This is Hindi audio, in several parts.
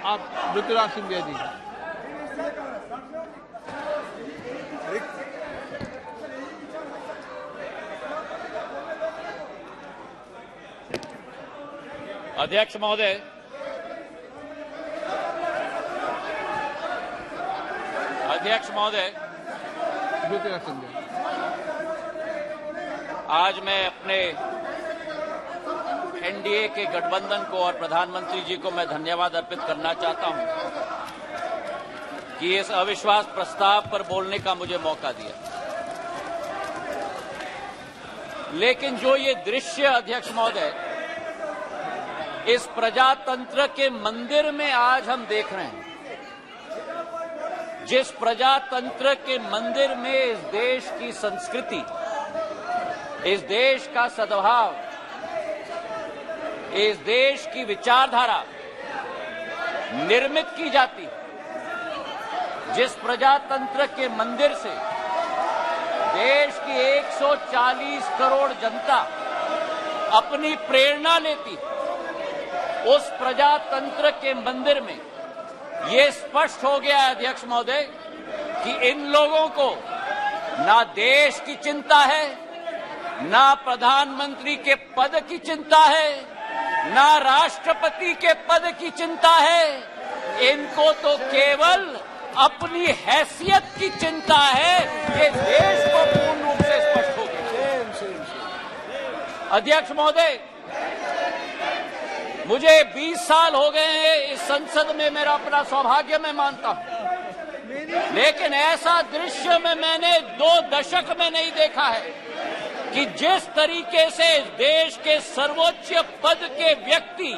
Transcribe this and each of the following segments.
आप ऋतुराज सिंधिया जी। अध्यक्ष महोदय, ऋतुराज सिंधिया, आज मैं अपने एनडीए के गठबंधन को और प्रधानमंत्री जी को मैं धन्यवाद अर्पित करना चाहता हूं कि इस अविश्वास प्रस्ताव पर बोलने का मुझे मौका दिया। लेकिन जो ये दृश्य अध्यक्ष महोदय इस प्रजातंत्र के मंदिर में आज हम देख रहे हैं, जिस प्रजातंत्र के मंदिर में इस देश की संस्कृति, इस देश का सद्भाव, इस देश की विचारधारा निर्मित की जाती, जिस प्रजातंत्र के मंदिर से देश की 140 करोड़ जनता अपनी प्रेरणा लेती, उस प्रजातंत्र के मंदिर में ये स्पष्ट हो गया है अध्यक्ष महोदय कि इन लोगों को ना देश की चिंता है, ना प्रधानमंत्री के पद की चिंता है, ना राष्ट्रपति के पद की चिंता है। इनको तो केवल अपनी हैसियत की चिंता है। ये देश को पूर्ण रूप से स्पष्ट हो गया। अध्यक्ष महोदय, मुझे 20 साल हो गए हैं इस संसद में, मेरा अपना सौभाग्य मैं मानता हूं, लेकिन ऐसा दृश्य में मैंने 2 दशक में नहीं देखा है कि जिस तरीके से देश के सर्वोच्च पद के व्यक्ति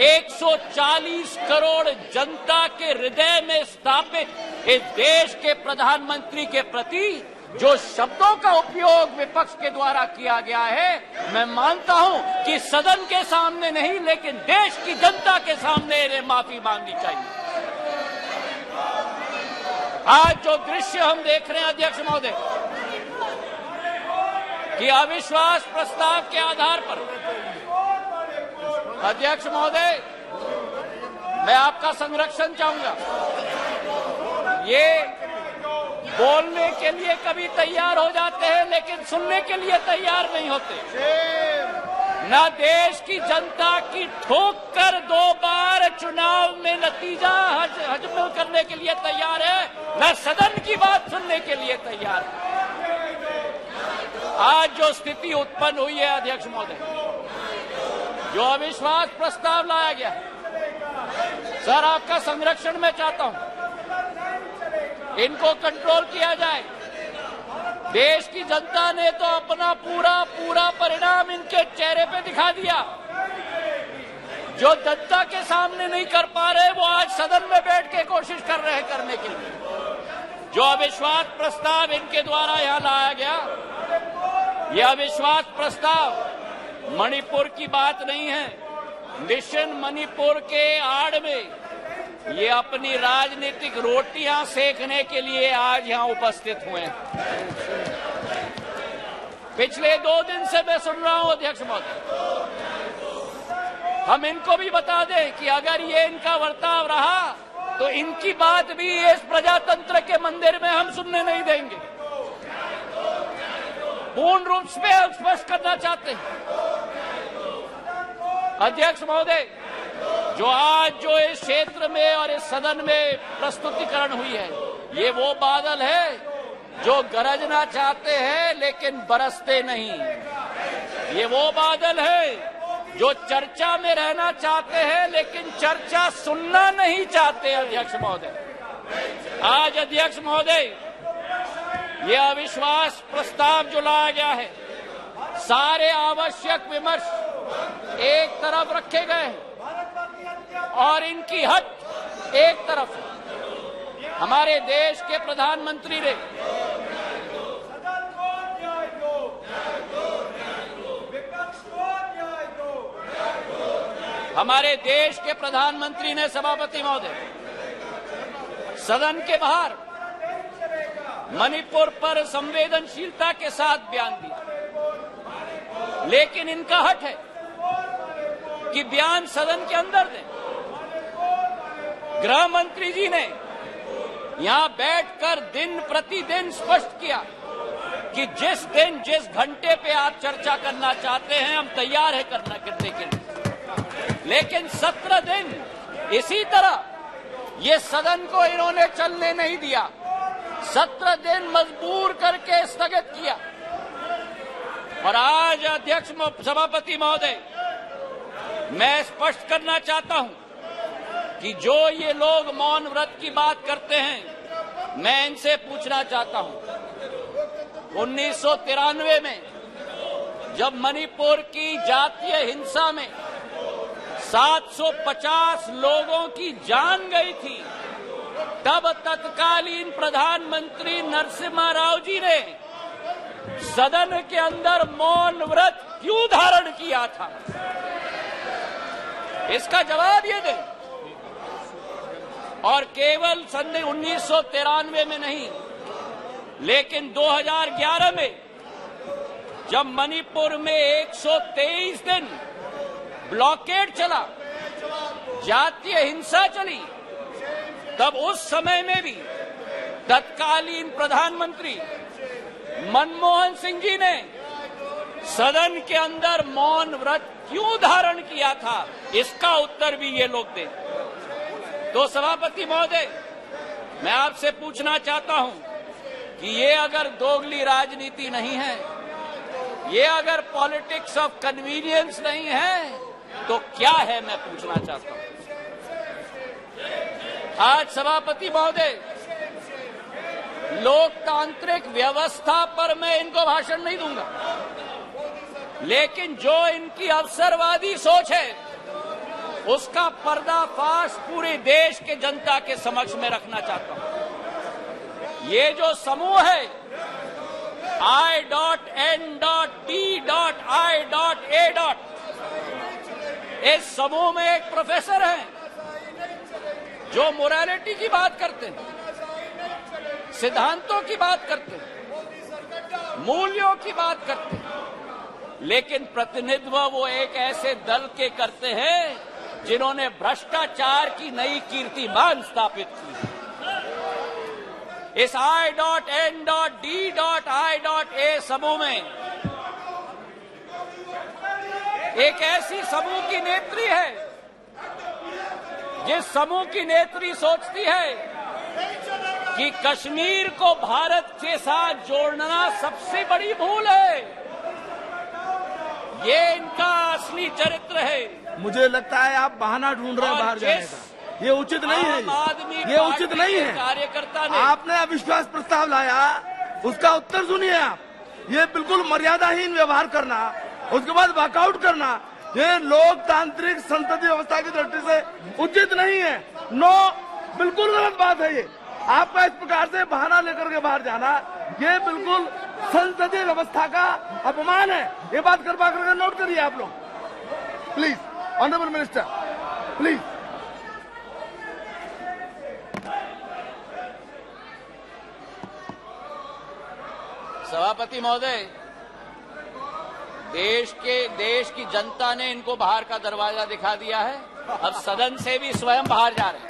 140 करोड़ जनता के हृदय में स्थापित इस देश के प्रधानमंत्री के प्रति जो शब्दों का उपयोग विपक्ष के द्वारा किया गया है, मैं मानता हूं कि सदन के सामने नहीं लेकिन देश की जनता के सामने इन्हें माफी मांगनी चाहिए। आज जो दृश्य हम देख रहे हैं अध्यक्ष महोदय कि अविश्वास प्रस्ताव के आधार पर, अध्यक्ष महोदय मैं आपका संरक्षण चाहूंगा। ये बोलने के लिए कभी तैयार हो जाते हैं लेकिन सुनने के लिए तैयार नहीं होते। न देश की जनता की ठोक कर 2 बार चुनाव में नतीजा हजम करने के लिए तैयार है, न सदन की बात सुनने के लिए तैयार है। आज जो स्थिति उत्पन्न हुई है अध्यक्ष महोदय, जो अविश्वास प्रस्ताव लाया गया, सर आपका संरक्षण मैं चाहता हूं, इनको कंट्रोल किया जाए। देश की जनता ने तो अपना पूरा परिणाम इनके चेहरे पे दिखा दिया। जो जनता के सामने नहीं कर पा रहे वो आज सदन में बैठ के कोशिश कर रहे हैं करने के लिए। जो अविश्वास प्रस्ताव इनके द्वारा यहां लाया गया, यह अविश्वास प्रस्ताव मणिपुर की बात नहीं है। मिशन मणिपुर के आड़ में ये अपनी राजनीतिक रोटियां सेकने के लिए आज यहां उपस्थित हुए हैं। पिछले 2 दिन से मैं सुन रहा हूं अध्यक्ष महोदय, हम इनको भी बता दें कि अगर ये इनका वर्ताव रहा तो इनकी बात भी इस प्रजातंत्र के मंदिर में हम सुनने नहीं देंगे। पूर्ण रूप से स्पष्ट करना चाहते हैं अध्यक्ष महोदय, जो इस क्षेत्र में और इस सदन में प्रस्तुतिकरण हुई है, ये वो बादल है जो गरजना चाहते हैं लेकिन बरसते नहीं। ये वो बादल है जो चर्चा में रहना चाहते हैं लेकिन चर्चा सुनना नहीं चाहते। अध्यक्ष महोदय, आज अध्यक्ष महोदय ये अविश्वास प्रस्ताव जो लाया गया है, सारे आवश्यक विमर्श एक तरफ रखे गए हैं और इनकी हट एक तरफ है। हमारे देश के प्रधानमंत्री ने सभापति महोदय सदन के बाहर मणिपुर पर संवेदनशीलता के साथ बयान दिया, लेकिन इनका हट है कि बयान सदन के अंदर दें। गृह मंत्री जी ने यहां बैठकर दिन प्रतिदिन स्पष्ट किया कि जिस दिन जिस घंटे पे आप चर्चा करना चाहते हैं हम तैयार है करने के लिए। लेकिन 17 दिन इसी तरह ये सदन को इन्होंने चलने नहीं दिया। 17 दिन मजबूर करके स्थगित किया। और आज अध्यक्ष सभापति महोदय, मैं स्पष्ट करना चाहता हूं कि जो ये लोग मौन व्रत की बात करते हैं, मैं इनसे पूछना चाहता हूं 1993 में जब मणिपुर की जातीय हिंसा में 750 लोगों की जान गई थी, तब तत्कालीन प्रधानमंत्री नरसिम्हा राव जी ने सदन के अंदर मौन व्रत क्यों धारण किया था? इसका जवाब ये दें। और केवल सन 1993 में नहीं, लेकिन 2011 में जब मणिपुर में 123 दिन ब्लॉकेड चला, जातीय हिंसा चली, तब उस समय में भी तत्कालीन प्रधानमंत्री मनमोहन सिंह जी ने सदन के अंदर मौन व्रत क्यों धारण किया था? इसका उत्तर भी ये लोग दें। तो सभापति महोदय, मैं आपसे पूछना चाहता हूं कि ये अगर दोगली राजनीति नहीं है, ये अगर पॉलिटिक्स ऑफ कन्वीनियंस नहीं है, तो क्या है? मैं पूछना चाहता हूं। आज सभापति महोदय, लोकतांत्रिक व्यवस्था पर मैं इनको भाषण नहीं दूंगा, लेकिन जो इनकी अवसरवादी सोच है उसका पर्दाफाश पूरे देश के जनता के समक्ष में रखना चाहता हूं। ये जो समूह है I.N.D.I.A. इस समूह में एक प्रोफेसर हैं जो मोरालिटी की बात करते हैं, सिद्धांतों की बात करते हैं, मूल्यों की बात करते हैं, लेकिन प्रतिनिधित्व वो एक ऐसे दल के करते हैं जिन्होंने भ्रष्टाचार की नई कीर्तिमान स्थापित की। इस I.N.D.I.A. समूह में एक ऐसी समूह की नेत्री है जिस समूह की नेत्री सोचती है कि कश्मीर को भारत के साथ जोड़ना सबसे बड़ी भूल है। ये इनका असली चरित्र है। मुझे लगता है आप बहाना ढूंढ रहे हैं बाहर जाने का। ये उचित नहीं है। ये उचित नहीं है। कार्यकर्ता ने आपने अविश्वास प्रस्ताव लाया, उसका उत्तर सुनिए आप। ये बिल्कुल मर्यादाहीन व्यवहार करना, उसके बाद वॉकआउट करना, ये लोकतांत्रिक संसदीय व्यवस्था की दृष्टि से उचित नहीं है। नो, बिल्कुल गलत बात है ये। आपका इस प्रकार से बहाना लेकर के बाहर जाना, ये बिल्कुल संसदीय व्यवस्था का अपमान है। ये बात कृपा करके नोट करिए आप लोग, प्लीज। Honourable minister, please. सभापति महोदय, देश की जनता ने इनको बाहर का दरवाजा दिखा दिया है। अब सदन से भी स्वयं बाहर जा रहे हैं।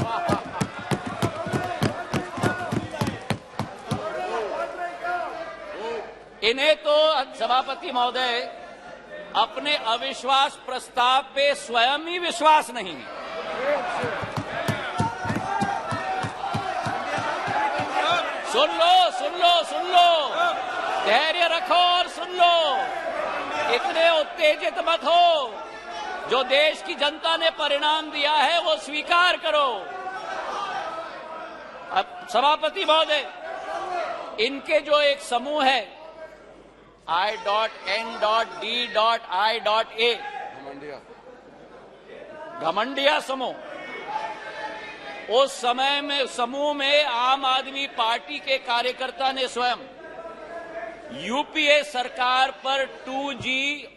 इन्हें तो सभापति महोदय अपने अविश्वास प्रस्ताव पे स्वयं ही विश्वास नहीं है। सुन लो, धैर्य रखो और सुन लो। इतने उत्तेजित मत हो। जो देश की जनता ने परिणाम दिया है वो स्वीकार करो। अब सभापति महोदय, इनके जो एक समूह है I.N.D.I.A. घमंडिया समूह, उस समय में समूह में आम आदमी पार्टी के कार्यकर्ता ने स्वयं यूपीए सरकार पर 2G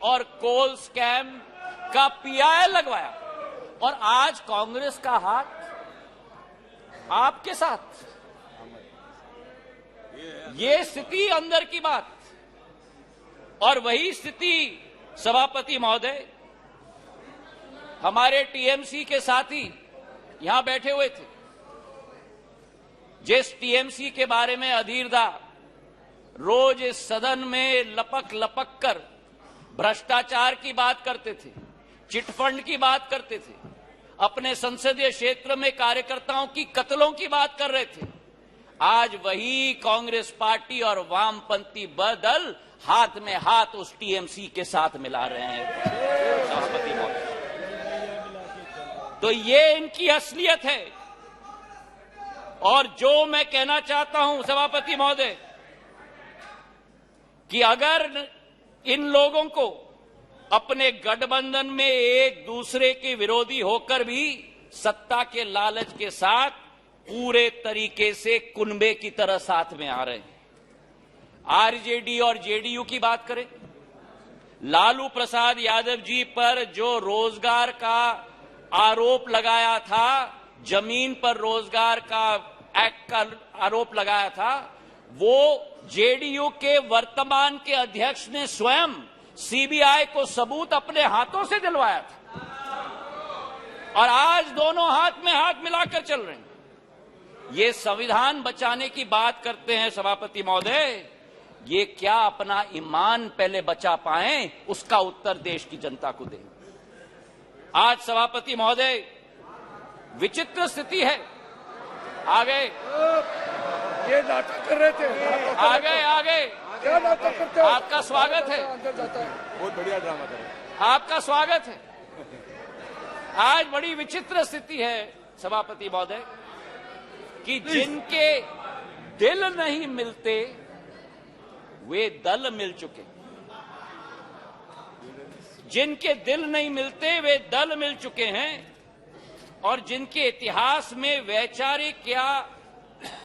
और कोल स्कैम का PI लगवाया। और आज कांग्रेस का हाथ आपके साथ। ये स्थिति अंदर की बात। और वही स्थिति सभापति महोदय, हमारे टीएमसी के साथी यहां बैठे हुए थे। जिस टीएमसी के बारे में अधीरदा रोज इस सदन में लपक लपक कर भ्रष्टाचार की बात करते थे, चिटफंड की बात करते थे, अपने संसदीय क्षेत्र में कार्यकर्ताओं की कत्लों की बात कर रहे थे, आज वही कांग्रेस पार्टी और वामपंथी दल हाथ में हाथ उस टीएमसी के साथ मिला रहे हैं सभापति महोदय। तो ये इनकी असलियत है। और जो मैं कहना चाहता हूं सभापति महोदय कि अगर इन लोगों को अपने गठबंधन में एक दूसरे के विरोधी होकर भी सत्ता के लालच के साथ पूरे तरीके से कुनबे की तरह साथ में आ रहे हैं। आरजेडी और जेडीयू की बात करें, लालू प्रसाद यादव जी पर जो रोजगार का आरोप लगाया था, जमीन पर रोजगार का एक्ट का आरोप लगाया था, वो जेडीयू के वर्तमान के अध्यक्ष ने स्वयं सीबीआई को सबूत अपने हाथों से दिलवाया था और आज दोनों हाथ में हाथ मिलाकर चल रहे हैं। ये संविधान बचाने की बात करते हैं सभापति महोदय, ये क्या अपना ईमान पहले बचा पाएं, उसका उत्तर देश की जनता को दें। आज सभापति महोदय विचित्र स्थिति है। आगे ये नाटक कर रहे थे, आगे क्या नाटक करते हो? आपका स्वागत है, अंदर जाता है। बहुत बढ़िया ड्रामा कर रहे हैं। आपका स्वागत है। आज बड़ी विचित्र स्थिति है सभापति महोदय कि जिनके दिल नहीं मिलते वे दल मिल चुके, जिनके दिल नहीं मिलते वे दल मिल चुके हैं और जिनके इतिहास में वैचारिक या